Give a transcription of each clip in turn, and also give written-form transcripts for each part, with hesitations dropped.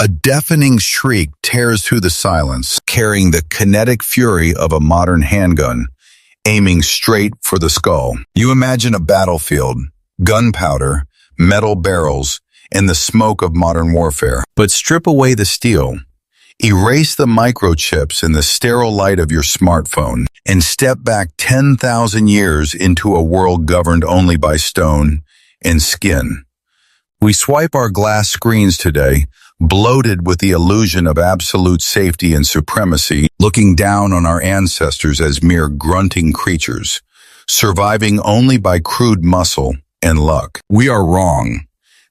A deafening shriek tears through the silence, carrying the kinetic fury of a modern handgun, aiming straight for the skull. You imagine a battlefield, gunpowder, metal barrels, and the smoke of modern warfare. But strip away the steel, erase the microchips in the sterile light of your smartphone, and step back 10,000 years into a world governed only by stone and skin. We swipe our glass screens today, bloated with the illusion of absolute safety and supremacy, looking down on our ancestors as mere grunting creatures, surviving only by crude muscle and luck. We are wrong.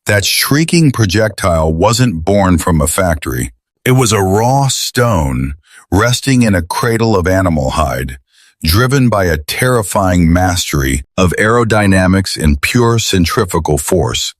That shrieking projectile wasn't born from a factory. It was a raw stone resting in a cradle of animal hide, driven by a terrifying mastery of aerodynamics and pure centrifugal force,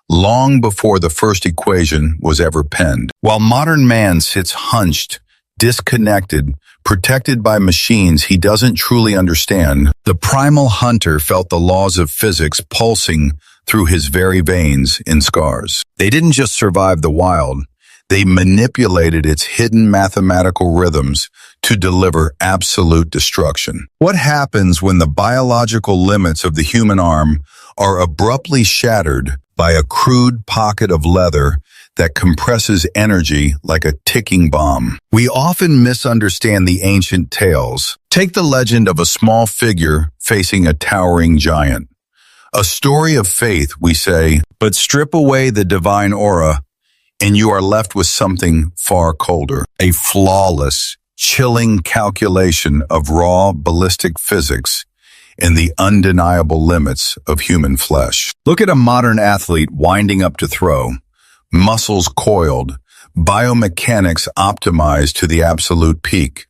long before the first equation was ever penned. While modern man sits hunched, disconnected, protected by machines he doesn't truly understand, the primal hunter felt the laws of physics pulsing through his very veins and scars. They didn't just survive the wild, they manipulated its hidden mathematical rhythms to deliver absolute destruction. What happens when the biological limits of the human arm are abruptly shattered by a crude pocket of leather that compresses energy like a ticking bomb? We often misunderstand the ancient tales. Take the legend of a small figure facing a towering giant. A story of faith, we say, but strip away the divine aura, and you are left with something far colder. A flawless, chilling calculation of raw ballistic physics and the undeniable limits of human flesh. Look at a modern athlete winding up to throw, muscles coiled, biomechanics optimized to the absolute peak,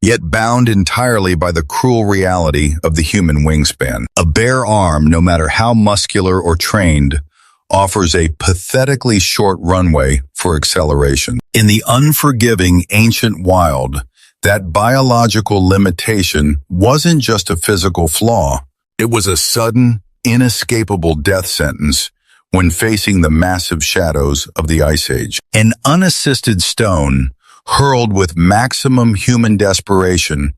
yet bound entirely by the cruel reality of the human wingspan. A bare arm, no matter how muscular or trained, offers a pathetically short runway for acceleration. In the unforgiving ancient wild, that biological limitation wasn't just a physical flaw. It was a sudden, inescapable death sentence when facing the massive shadows of the Ice Age. An unassisted stone, hurled with maximum human desperation,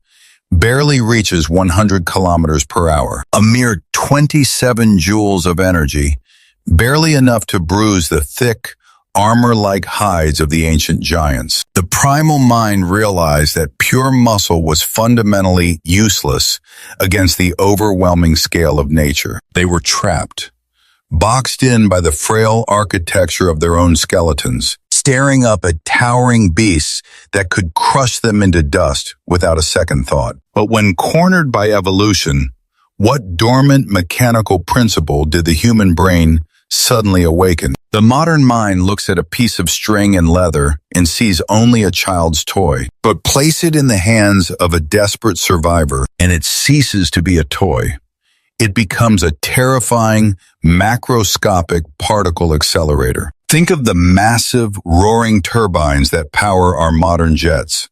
barely reaches 100 kilometers per hour. A mere 27 joules of energy, barely enough to bruise the thick, armor-like hides of the ancient giants. The primal mind realized that pure muscle was fundamentally useless against the overwhelming scale of nature. They were trapped, boxed in by the frail architecture of their own skeletons, staring up at towering beasts that could crush them into dust without a second thought. But when cornered by evolution, what dormant mechanical principle did the human brain suddenly awaken? The modern mind looks at a piece of string and leather and sees only a child's toy. But place it in the hands of a desperate survivor, and it ceases to be a toy. It becomes a terrifying, macroscopic particle accelerator. Think of the massive, roaring turbines that power our modern jets,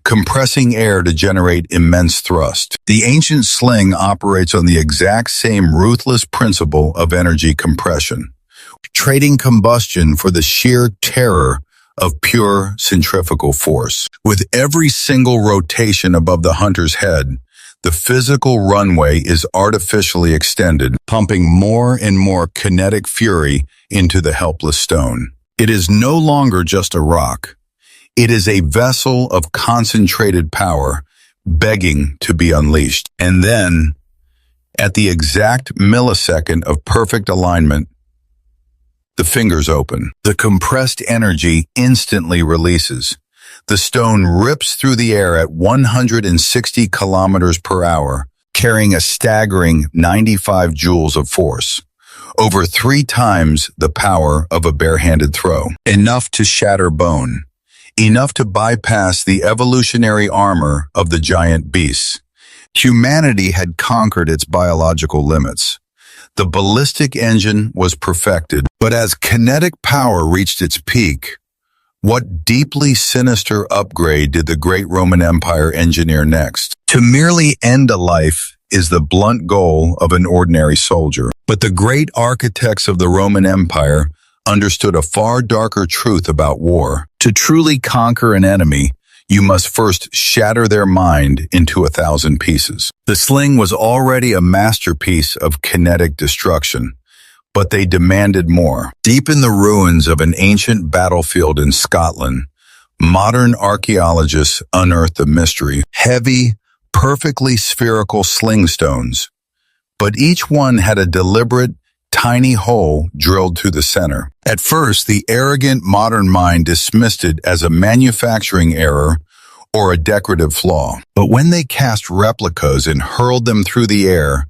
compressing air to generate immense thrust. The ancient sling operates on the exact same ruthless principle of energy compression, trading combustion for the sheer terror of pure centrifugal force. With every single rotation above the hunter's head, the physical runway is artificially extended, pumping more and more kinetic fury into the helpless stone. It is no longer just a rock. It is a vessel of concentrated power, begging to be unleashed. And then, at the exact millisecond of perfect alignment, the fingers open. The compressed energy instantly releases. The stone rips through the air at 160 kilometers per hour, carrying a staggering 95 joules of force, over 3 times the power of a barehanded throw. Enough to shatter bone, enough to bypass the evolutionary armor of the giant beasts. Humanity had conquered its biological limits. The ballistic engine was perfected, but as kinetic power reached its peak, what deeply sinister upgrade did the great Roman Empire engineer next? To merely end a life is the blunt goal of an ordinary soldier. But the great architects of the Roman Empire understood a far darker truth about war. To truly conquer an enemy, you must first shatter their mind into 1,000 pieces. The sling was already a masterpiece of kinetic destruction, but they demanded more. Deep in the ruins of an ancient battlefield in Scotland, modern archaeologists unearthed the mystery. Heavy, perfectly spherical sling stones, but each one had a deliberate, tiny hole drilled through the center. At first, the arrogant modern mind dismissed it as a manufacturing error or a decorative flaw. But when they cast replicas and hurled them through the air,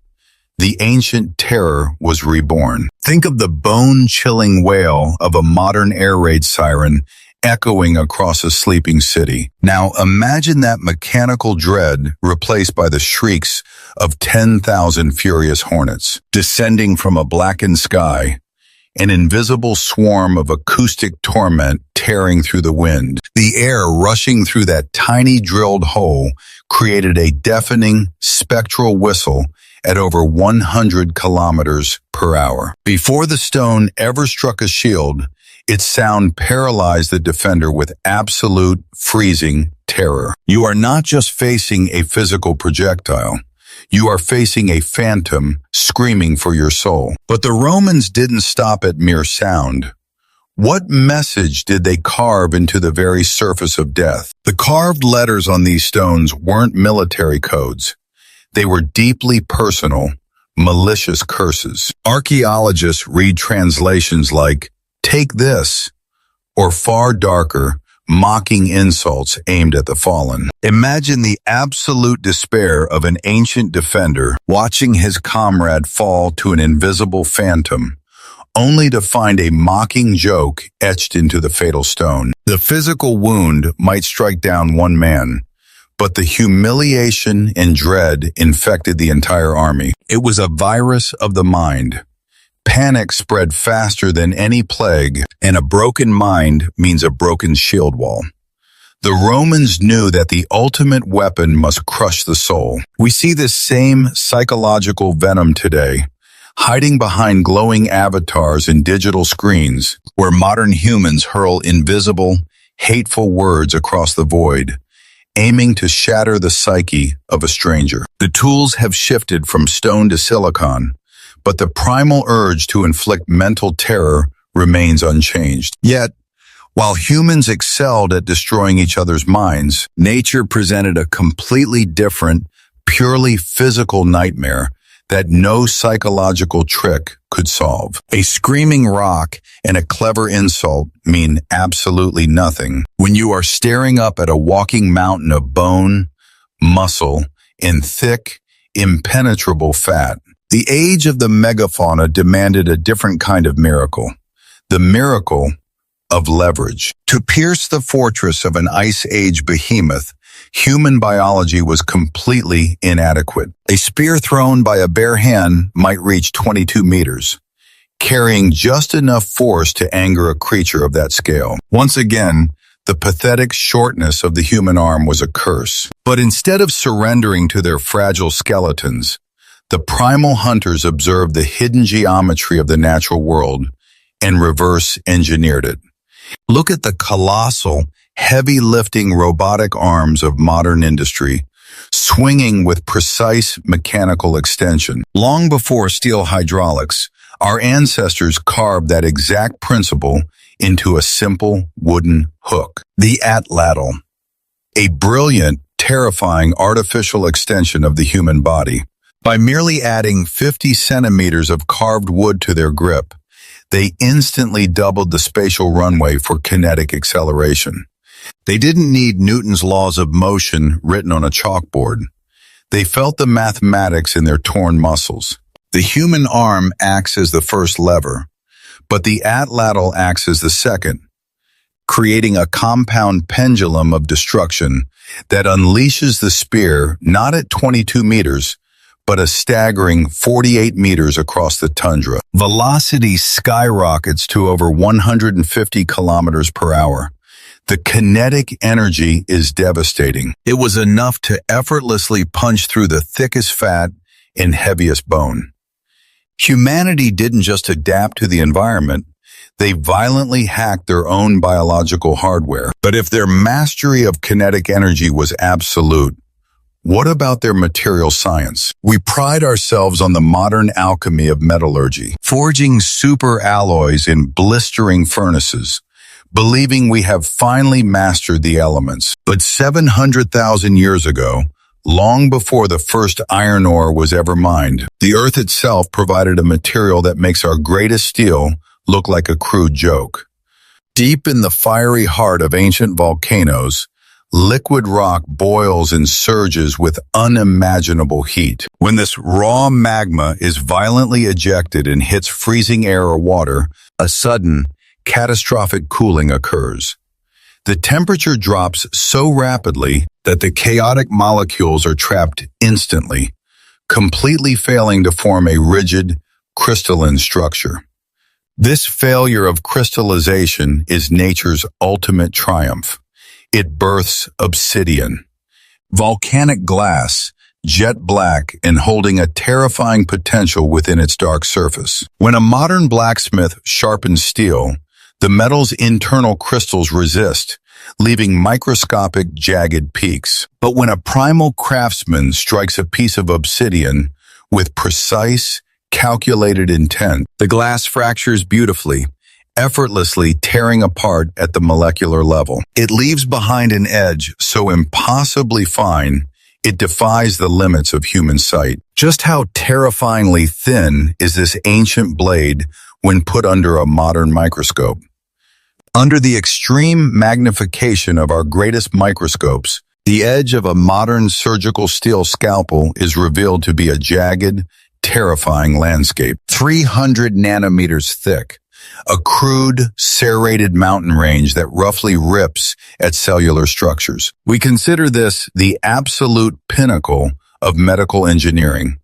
the ancient terror was reborn. Think of the bone-chilling wail of a modern air raid siren echoing across a sleeping city. Now imagine that mechanical dread replaced by the shrieks of 10,000 furious hornets. Descending from a blackened sky, an invisible swarm of acoustic torment tearing through the wind. The air rushing through that tiny drilled hole created a deafening, spectral whistle at over 100 kilometers per hour. Before the stone ever struck a shield, its sound paralyzed the defender with absolute freezing terror. You are not just facing a physical projectile. You are facing a phantom screaming for your soul. But the Romans didn't stop at mere sound. What message did they carve into the very surface of death? The carved letters on these stones weren't military codes. They were deeply personal, malicious curses. Archaeologists read translations like, "Take this," or far darker, mocking insults aimed at the fallen. Imagine the absolute despair of an ancient defender watching his comrade fall to an invisible phantom, only to find a mocking joke etched into the fatal stone. The physical wound might strike down one man, but the humiliation and dread infected the entire army. It was a virus of the mind. Panic spread faster than any plague, and a broken mind means a broken shield wall. The Romans knew that the ultimate weapon must crush the soul. We see this same psychological venom today, hiding behind glowing avatars and digital screens, where modern humans hurl invisible, hateful words across the void, aiming to shatter the psyche of a stranger. The tools have shifted from stone to silicon, but the primal urge to inflict mental terror remains unchanged. Yet, while humans excelled at destroying each other's minds, nature presented a completely different, purely physical nightmare that no psychological trick could solve. A screaming rock and a clever insult mean absolutely nothing when you are staring up at a walking mountain of bone, muscle, and thick, impenetrable fat. The age of the megafauna demanded a different kind of miracle, the miracle of leverage. To pierce the fortress of an Ice Age behemoth, human biology was completely inadequate. A spear thrown by a bare hand might reach 22 meters, carrying just enough force to anger a creature of that scale. Once again, the pathetic shortness of the human arm was a curse. But instead of surrendering to their fragile skeletons, the primal hunters observed the hidden geometry of the natural world and reverse engineered it. Look at the colossal, heavy-lifting robotic arms of modern industry, swinging with precise mechanical extension. Long before steel hydraulics, our ancestors carved that exact principle into a simple wooden hook. The atlatl, a brilliant, terrifying artificial extension of the human body. By merely adding 50 centimeters of carved wood to their grip, they instantly doubled the spatial runway for kinetic acceleration. They didn't need Newton's laws of motion written on a chalkboard. They felt the mathematics in their torn muscles. The human arm acts as the first lever, but the atlatl acts as the second, creating a compound pendulum of destruction that unleashes the spear not at 22 meters, but a staggering 48 meters across the tundra. Velocity skyrockets to over 150 kilometers per hour. The kinetic energy is devastating. It was enough to effortlessly punch through the thickest fat and heaviest bone. Humanity didn't just adapt to the environment, They violently hacked their own biological hardware. But if their mastery of kinetic energy was absolute, what about their material science? We pride ourselves on the modern alchemy of metallurgy, forging super alloys in blistering furnaces, believing we have finally mastered the elements. But 700,000 years ago, long before the first iron ore was ever mined, the Earth itself provided a material that makes our greatest steel look like a crude joke. Deep in the fiery heart of ancient volcanoes, liquid rock boils and surges with unimaginable heat. When this raw magma is violently ejected and hits freezing air or water, a sudden, catastrophic cooling occurs. The temperature drops so rapidly that the chaotic molecules are trapped instantly, completely failing to form a rigid, crystalline structure. This failure of crystallization is nature's ultimate triumph. It births obsidian, volcanic glass, jet black and holding a terrifying potential within its dark surface. When a modern blacksmith sharpens steel, the metal's internal crystals resist, leaving microscopic, jagged peaks. But when a primal craftsman strikes a piece of obsidian with precise, calculated intent, the glass fractures beautifully, effortlessly tearing apart at the molecular level. It leaves behind an edge so impossibly fine, it defies the limits of human sight. Just how terrifyingly thin is this ancient blade when put under a modern microscope? Under the extreme magnification of our greatest microscopes, the edge of a modern surgical steel scalpel is revealed to be a jagged, terrifying landscape, 300 nanometers thick, a crude, serrated mountain range that roughly rips at cellular structures. We consider this the absolute pinnacle of medical engineering,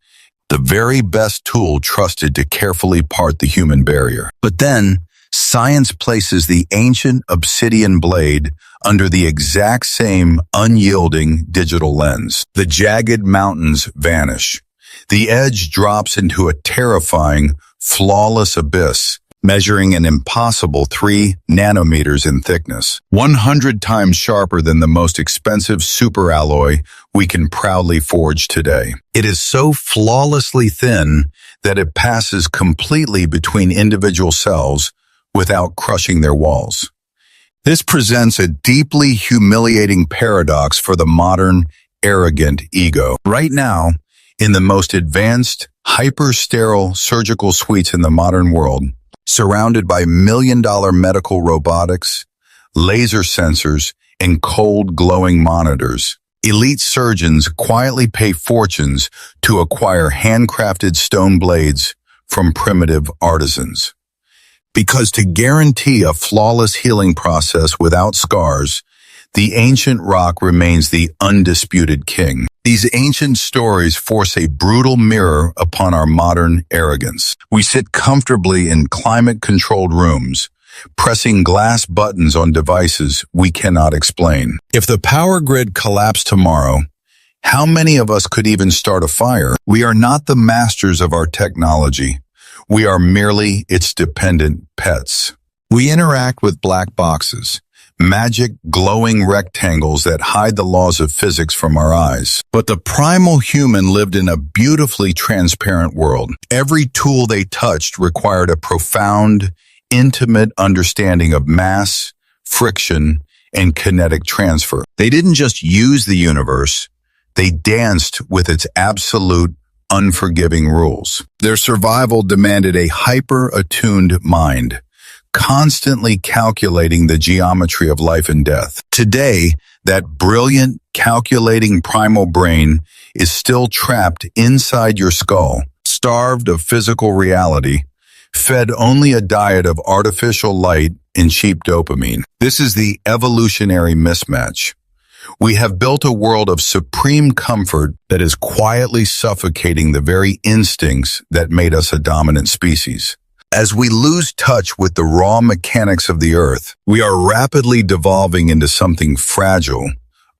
the very best tool trusted to carefully part the human barrier. But then, science places the ancient obsidian blade under the exact same unyielding digital lens. The jagged mountains vanish. The edge drops into a terrifying, flawless abyss, measuring an impossible 3 nanometers in thickness, 100 times sharper than the most expensive superalloy we can proudly forge today. It is so flawlessly thin that it passes completely between individual cells without crushing their walls. This presents a deeply humiliating paradox for the modern, arrogant ego. Right now, in the most advanced, hyper-sterile surgical suites in the modern world, surrounded by million-dollar medical robotics, laser sensors, and cold, glowing monitors, elite surgeons quietly pay fortunes to acquire handcrafted stone blades from primitive artisans. Because to guarantee a flawless healing process without scars, the ancient rock remains the undisputed king. These ancient stories force a brutal mirror upon our modern arrogance. We sit comfortably in climate-controlled rooms, pressing glass buttons on devices we cannot explain. If the power grid collapsed tomorrow, how many of us could even start a fire? We are not the masters of our technology. We are merely its dependent pets. We interact with black boxes, magic, glowing rectangles that hide the laws of physics from our eyes. But the primal human lived in a beautifully transparent world. Every tool they touched required a profound, intimate understanding of mass, friction, and kinetic transfer. They didn't just use the universe, they danced with its absolute, unforgiving rules. Their survival demanded a hyper-attuned mind, constantly calculating the geometry of life and death. Today, that brilliant, calculating primal brain is still trapped inside your skull, starved of physical reality, fed only a diet of artificial light and cheap dopamine. This is the evolutionary mismatch. We have built a world of supreme comfort that is quietly suffocating the very instincts that made us a dominant species. As we lose touch with the raw mechanics of the earth, we are rapidly devolving into something fragile,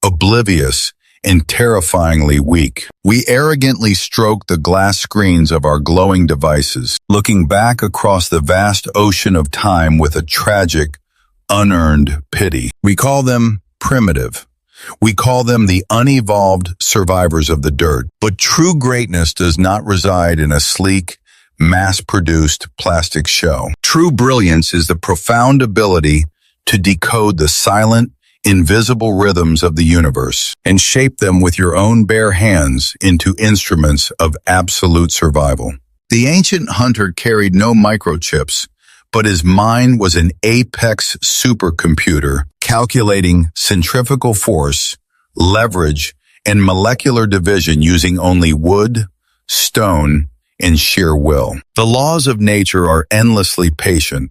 oblivious, and terrifyingly weak. We arrogantly stroke the glass screens of our glowing devices, looking back across the vast ocean of time with a tragic, unearned pity. We call them primitive. We call them the unevolved survivors of the dirt. But true greatness does not reside in a sleek, mass-produced plastic show. True brilliance is the profound ability to decode the silent, invisible rhythms of the universe and shape them with your own bare hands into instruments of absolute survival. The ancient hunter carried no microchips, but his mind was an apex supercomputer calculating centrifugal force, leverage, and molecular division using only wood, stone, and sheer will. The laws of nature are endlessly patient.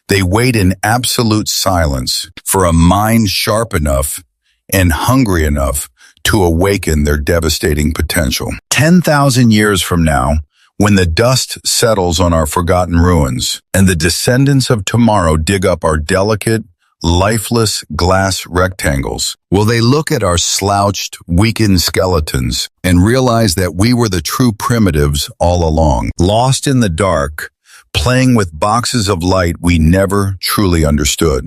They wait in absolute silence for a mind sharp enough and hungry enough to awaken their devastating potential. 10,000 years from now, when the dust settles on our forgotten ruins and the descendants of tomorrow dig up our delicate, lifeless glass rectangles, will they look at our slouched, weakened skeletons and realize that we were the true primitives all along, lost in the dark, playing with boxes of light we never truly understood?